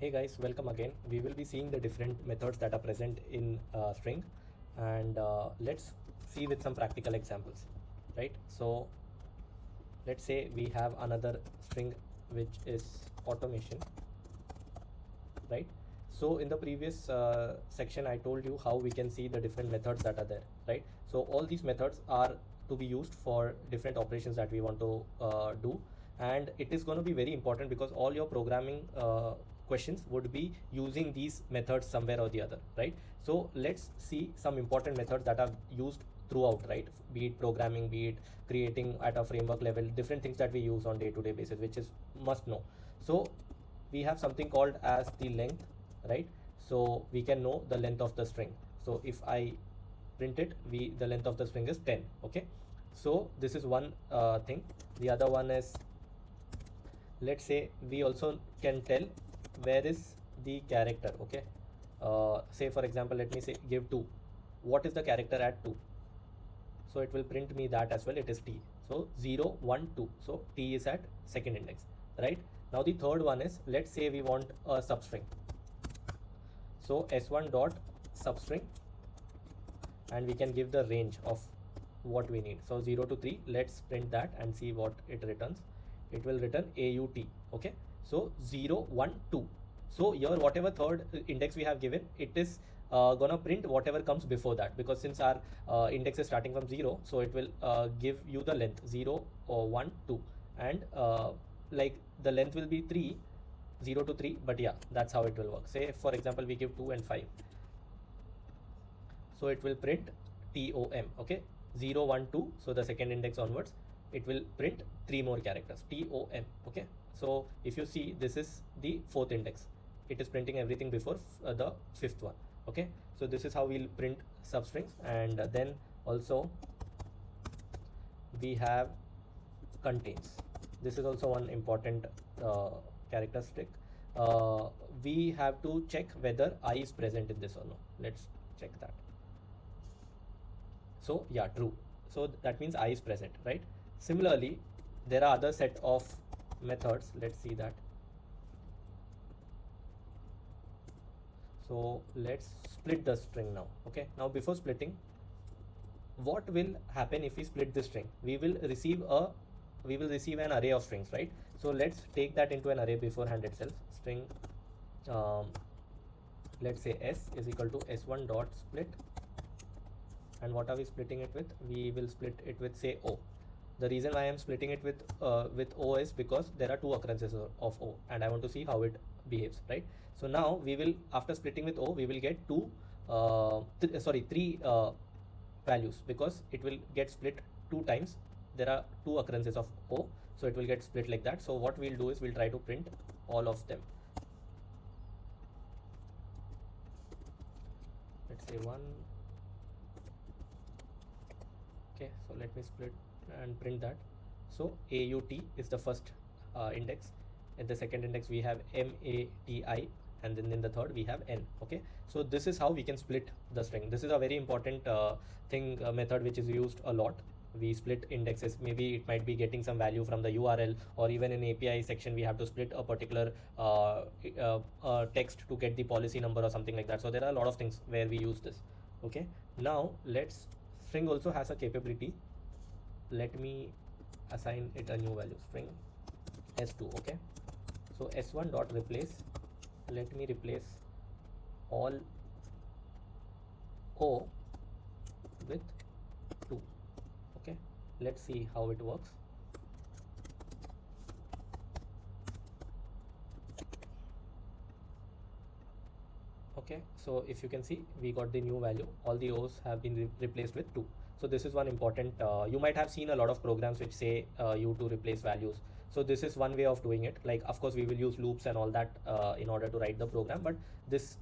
Hey guys, welcome again. We will be seeing the different methods that are present in string, and let's see with some practical examples, right? So let's say we have another string which is automation, right? So in the previous section I told you how we can see the different methods that are there, right? So all these methods are to be used for different operations that we want to do, and it is going to be very important because all your programming questions would be using these methods somewhere or the other, right? So let's see some important methods that are used throughout, right? Be it programming, be it creating at a framework level, different things that we use on day-to-day basis, which is must know. So we have something called as the length, right? So we can know the length of the string. So if I print it, the length of the string is 10. Okay, so this is one thing. The other one is, let's say we also can tell where is the character. Okay, say for example, let me say give 2. What is the character at 2? So it will print me that as well. It is t. So 0 1 2. So t is at second index, right? Now the third one is, let's say we want a substring. So s1 dot substring, and we can give the range of what we need. So 0 to 3. Let's print that and see what it returns. It will return AUT. Okay, so 0 1 2. So here whatever third index we have given, it is gonna print whatever comes before that, because since our index is starting from 0, so it will give you the length 0 or 1 2, and like the length will be 3, 0 to 3, but yeah, that's how it will work. Say for example we give 2 and 5, so it will print TOM. Okay, 0 1 2, so the second index onwards it will print 3 more characters, TOM. Okay, so if you see, this is the fourth index, it is printing everything before the fifth one. Okay, so this is how we'll print substrings. And then also we have contains. This is also one important characteristic. We have to check whether I is present in this or no. Let's check that. So yeah, true. So that means I is present, right? Similarly, there are other set of methods. Let's see that. So let's split the string now. Okay, now before splitting, what will happen if we split this string? We will receive an array of strings, right? So let's take that into an array beforehand itself. String, let's say s is equal to s1 dot split, and what are we splitting it with? We will split it with, say, O. The reason why I am splitting it with O is because there are 2 occurrences of O, and I want to see how it behaves, right? So now we will, after splitting with O, we will get 3 values, because it will get split 2 times. There are 2 occurrences of O, so it will get split like that. So what we'll do is we'll try to print all of them. Let's say 1. Okay, so let me split and print that. So AUT is the first index. In the second index we have MATI, and then in the third we have N. Okay, so this is how we can split the string. This is a very important method which is used a lot. We split indexes. Maybe it might be getting some value from the URL, or even in API section we have to split a particular text to get the policy number or something like that. So there are a lot of things where we use this. Okay, now string also has a capability. Let me assign it a new value, string s2. Okay, so s1 dot replace, let me replace all O with 2. Okay, let's see how it works. Okay, so if you can see, we got the new value. All the O's have been replaced with 2. So this is one important, you might have seen a lot of programs which say you to replace values. So this is one way of doing it. Like, of course we will use loops and all that in order to write the program, but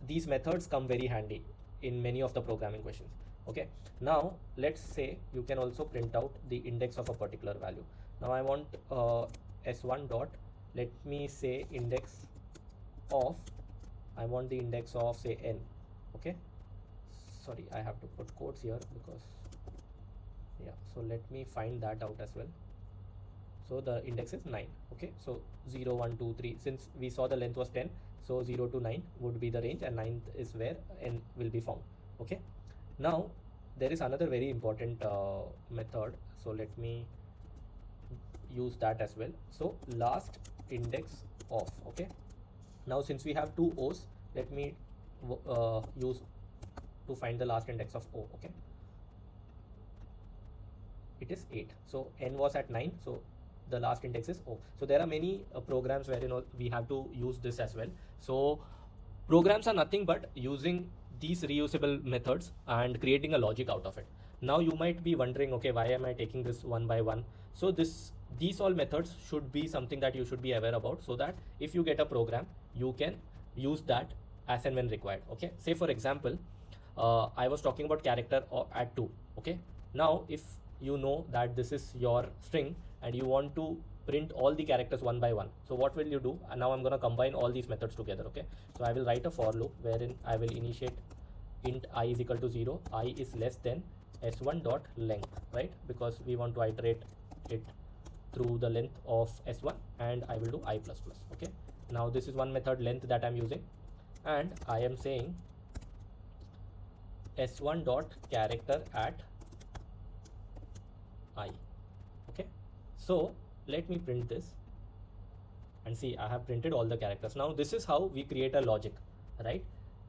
these methods come very handy in many of the programming questions. Okay, now let's say you can also print out the index of a particular value. Now I want s1 dot, let me say index of, I want the index of, say, n. Okay, sorry, I have to put quotes here because, yeah, so let me find that out as well. So the index is 9. Okay, so 0 1 2 3, since we saw the length was 10, So 0 to 9 would be the range, and 9th is where n will be found. Okay. Now there is another very important method. So let me use that as well. So last index of. Okay. Now since we have two O's, let me use to find the last index of O. Okay. It is 8. So n was at 9. So the last index is O. So there are many programs where we have to use this as well. So programs are nothing but using these reusable methods and creating a logic out of it. Now you might be wondering, okay, why am I taking this one by one? So these all methods should be something that you should be aware about, so that if you get a program, you can use that as and when required. Okay. Say for example, I was talking about character at 2. Okay. Now if you know that this is your string and you want to print all the characters one by one, so what will you do? And now I'm going to combine all these methods together. Okay. So I will write a for loop wherein I will initiate int I is equal to 0, I is less than s1 dot length, right? Because we want to iterate it through the length of s1, and I will do I plus plus. Okay. Now this is one method length that I'm using, and I am saying s1 dot character at I. Okay. So let me print this and see, I have printed all the characters. Now this is how we create a logic, right?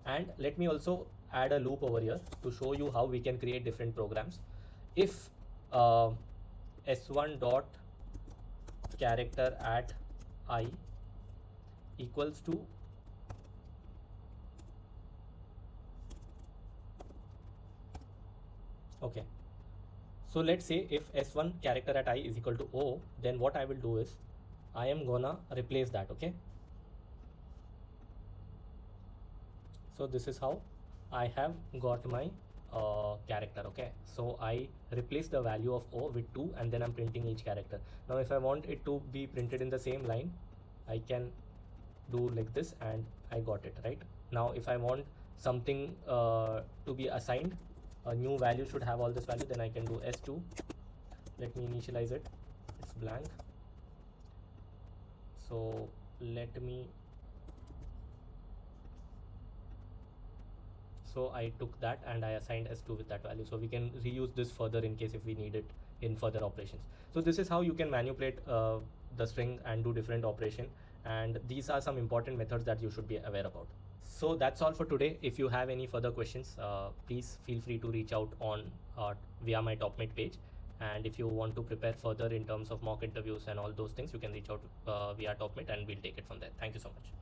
And let me also add a loop over here to show you how we can create different programs. If s1 dot character at I equals to okay, so let's say if s1 character at I is equal to O, then what I will do is I am gonna replace that. Okay. So this is how I have got my character. Okay. So I replace the value of O with 2, and then I'm printing each character. Now if I want it to be printed in the same line, I can do like this, and I got it, right? Now if I want something to be assigned, a new value should have all this value, then I can do s2. Let me initialize it. It's blank. So let me, so I took that and I assigned s2 with that value. So we can reuse this further in case if we need it in further operations. So this is how you can manipulate the string and do different operation, and these are some important methods that you should be aware about. So that's all for today. If you have any further questions, please feel free to reach out on via my Topmat page. And if you want to prepare further in terms of mock interviews and all those things, you can reach out via Topmat, and we'll take it from there. Thank you so much.